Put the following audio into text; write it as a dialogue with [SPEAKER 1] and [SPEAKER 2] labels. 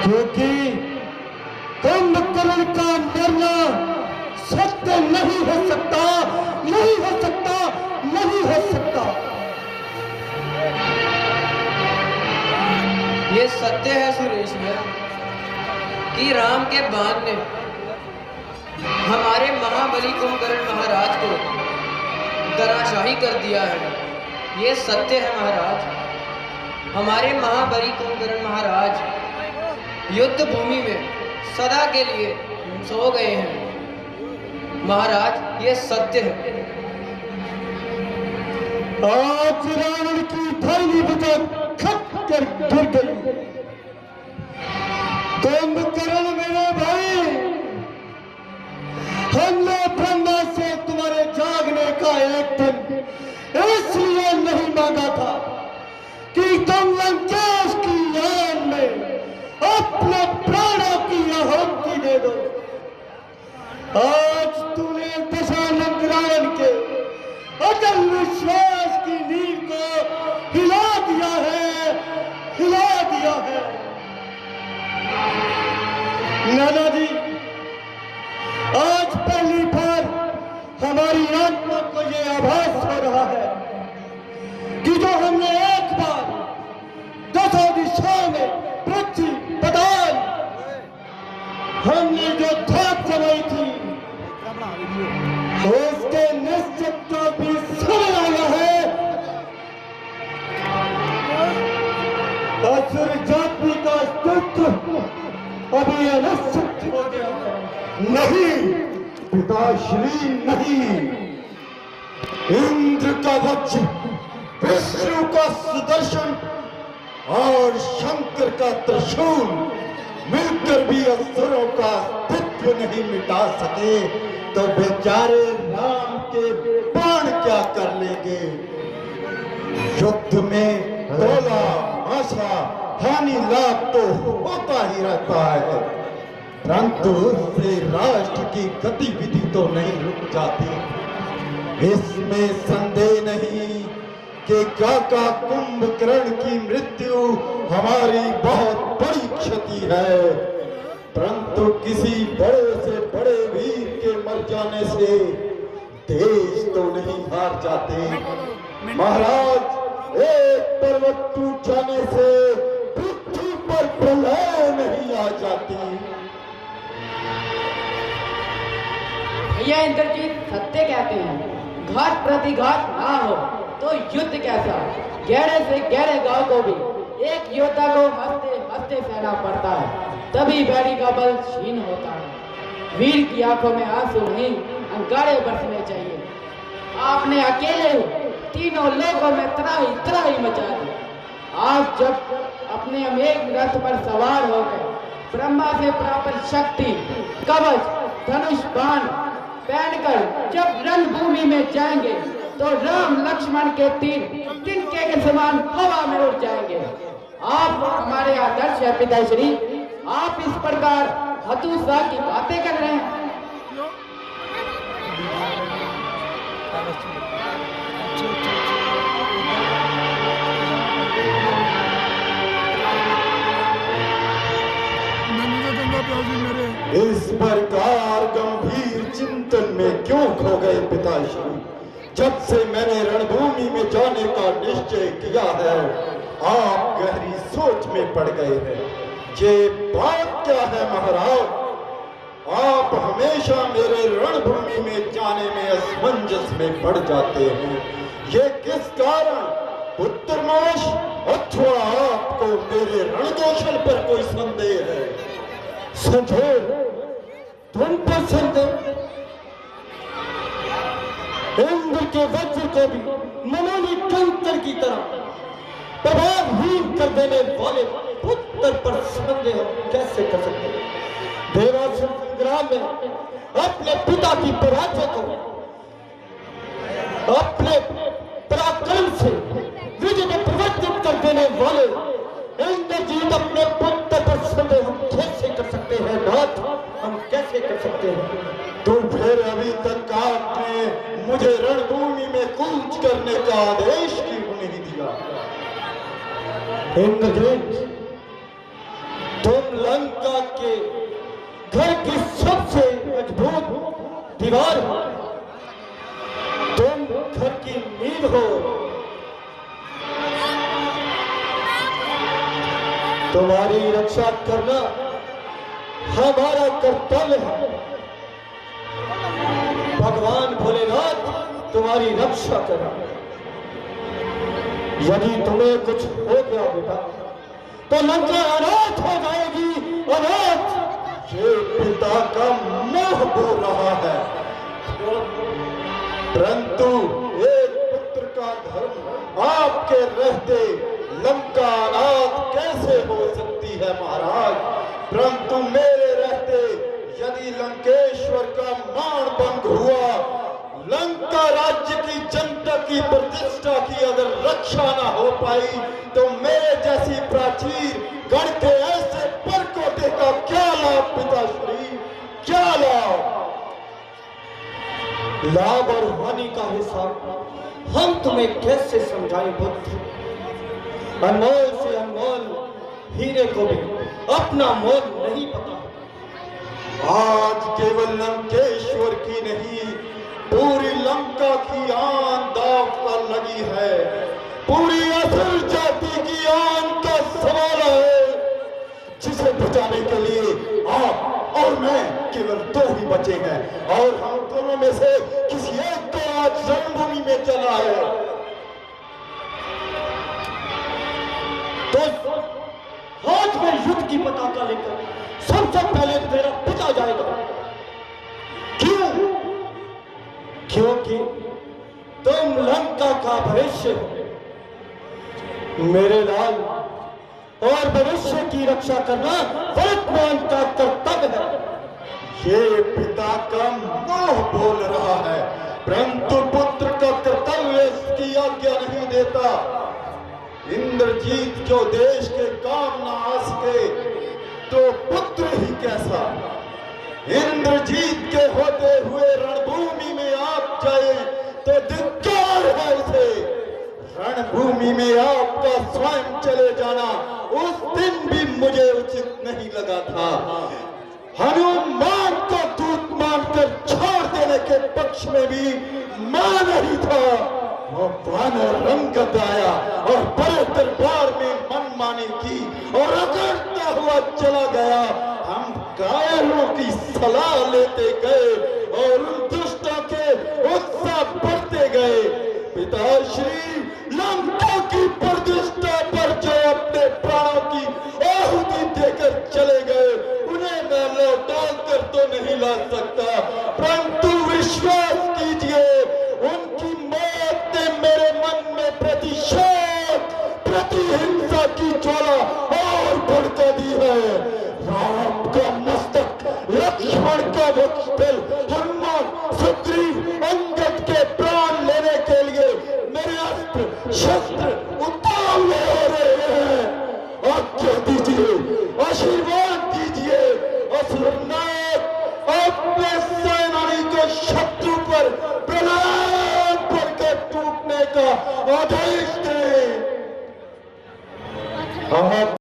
[SPEAKER 1] क्योंकि कुंभकर्ण का मरना सत्य नहीं हो सकता, नहीं हो सकता, नहीं हो सकता।
[SPEAKER 2] ये सत्य है सुरेश भैया कि राम के बाण ने हमारे महाबली कुंभकर्ण महाराज को धराशाही कर दिया है। ये सत्य है महाराज। हमारे महाबली कुंभकर्ण महाराज युद्ध भूमि में सदा के लिए सो गए हैं महाराज। ये सत्य है।
[SPEAKER 1] आज रावण की थैली बचा खप कर गिर गई। कुंभकर्ण मेरे भाई, हमने ब्रह्मा से तुम्हारे जागने का एक दिन इसलिए नहीं मांगा था कि तुम लंकेश की यान में अपने प्राणों की आहुति दे दो। आज तूने दशानंद रावण के अटल विश्वास की नींव को हिला दिया है, हिला दिया है। नाना जी, आज पहली बार हमारी आत्मा को यह आभास हो रहा है कि जो हमने एक बार दसों दिशाओं में पृथ्वी पताल हमने जो धाक जमाई थी, उसके निश्चित को भी समझ आया है। असुर जाति का अस्तित्व अभी अनिश्चित हो गया है। नहीं पिताश्री, नहीं। इंद्र का वज्र, विष्णु का सुदर्शन और शंकर का त्रिशूल मिलकर भी असुरों का अस्तित्व नहीं मिटा सके तो बेचारे राम के बाण क्या कर लेंगे। युद्ध में तोला आशा हानि लाभ तो होता ही रहता है, परंतु उससे राष्ट्र की गतिविधि तो नहीं रुक जाती। इसमें संदेह नहीं कि काका कुंभकर्ण की मृत्यु हमारी बहुत बड़ी क्षति है, परंतु किसी बड़े से बड़े वीर के मर जाने से देश तो नहीं हार जाते महाराज। एक पर्वत टूट जाने से पृथ्वी पर प्रलय नहीं आ जाती।
[SPEAKER 3] भैया इंद्रजीत सत्य कहते हैं, घाट प्रतिघात ना हो तो युद्ध कैसा। गहरे से गहरे गांव को भी एक योद्धा को हंसते हंसते सहना पड़ता है, तभी बैरी का बल क्षीण होता है। वीर की आंखों में आंसू नहीं, अंगारे बरसने चाहिए। आपने अकेले तीनों लोगों में त्राही मचा दी। आज जब अपने अमेघ रथ पर सवार होकर ब्रह्मा से प्राप्त शक्ति, कवच, धनुष, बाण पहनकर जब रणभूमि में जाएंगे तो राम लक्ष्मण के तीर तिनके के समान हवा में उड़ जाएंगे। आप हमारे आदर्श है पिताश्री, आप इस प्रकार हतोत्साह की बातें कर रहे हैं।
[SPEAKER 1] इस प्रकार गंभीर चिंतन में क्यों खो गए पिताश्री? जब से मैंने रणभूमि में जाने का निश्चय किया है, आप गहरी सोच में पड़ गए हैं। ये बात क्या है महाराज? आप हमेशा मेरे रणभूमि में जाने में असमंजस में पड़ जाते हैं। ये किस कारण? पुत्रमोश अथवा आपको मेरे रणकौशल पर कोई संदेह है? संदेह? तुम पर संदेह? इंद्र के वज्र को भी मनोनी कंकर की तरह प्रभावहीन कर देने वाले पुत्र पर संदेह कैसे कर सकते हैं? देवासुर संग्राम में अपने पिता की पराजय को अपने पराक्रम से विजय में परिवर्तित कर देने वाले इंद्रजीत अपने पुत्र पर संदेह हम कैसे कर सकते हैं नाथ? हम कैसे कर सकते हैं? तो फिर अभी तक आपने मुझे रणभूमि में कूच करने का आदेश क्यों नहीं दिया? इंद्रजीत, तुम दीवार हो, तुम घर की नींव हो। तुम्हारी रक्षा करना हमारा कर्तव्य है। भगवान भोलेनाथ तुम्हारी रक्षा करें। यदि तुम्हें कुछ हो गया बेटा तो लंका अनाथ हो जाएगी, अनाथ। ये पिता का मोह बोल रहा है, परंतु एक पुत्र का धर्म आपके रहते लंका अनाथ कैसे हो सकती है महाराज। परंतु मेरे रहते यदि लंकेश्वर का मान भंग हुआ, लंका राज्य की जनता की प्रतिष्ठा की अगर रक्षा ना हो पाई, तो मेरे जैसी प्राचीर गण के ऐसे परकोटे का क्या लाभ पिताश्री, क्या लाभ। लाभ और हानि का हिसाब हम तुम्हें कैसे समझाएं पुत्र। अनमोल से अनमोल हीरे को भी अपना मोल नहीं पता। आज केवल लंकेश्वर की नहीं, पूरी लंका की आन दांव पर लगी है। पूरी असुर जाति की आन का सवाल है, जिसे बचाने के लिए आप और मैं केवल दो ही बचे हैं, और हम दोनों में से किसी एक को आज रणभूमि में चला है। तो आज मैं युद्ध की पताका लेकर सबसे पहले मेरा पिता जाएगा। क्यों? क्योंकि तुम लंका का भविष्य हो मेरे लाल, और भविष्य की रक्षा करना वर्तमान का कर्तव्य है। ये पिता का मोह बोल रहा है, परंतु पुत्र का कर्तव्य इसकी आज्ञा नहीं देता। इंद्रजीत जो देश के काम ना आ सके, तो पुत्र ही कैसा। इंद्रजीत के होते हुए रणभूमि में आप जाए तो धिक्कार है उसे। रणभूमि में आपका स्वयं चले जाना उस दिन भी मुझे उचित नहीं लगा था। हनुमान को दूत मानकर छोड़ देने के पक्ष में भी मैं नहीं था। वो वानर रंगत आया और बड़े दरबार में मनमानी की और रगड़ता हुआ चला गया। हम कायरों की सलाह लेते गए और उन दुष्टों के उत्साह बढ़ते गए। पिताश्री लंका की प्रतिष्ठा पर जो अपने प्राणों की आहुति देकर चले गए, उन्हें मैं लौटा कर तो नहीं ला सकता, परंतु विश्वास कीजिए उनकी मौत ने मेरे मन में प्रतिशोध, प्रतिहिंसा की ज्वाला और भड़का दी है। राम का मस्तक, लक्ष्मण का वक्षस्थल, हनुमान, सुग्रीव, अंगद के प्राण लेने के लिए मेरे अस्त्र शस्त्र उतावले हो रहे हैं। आज्ञा दीजिए, आशीर्वाद दीजिए, असुरनाथ अपने सेनानी को शत्रु पर प्रणाम करके टूटने का आदेश दे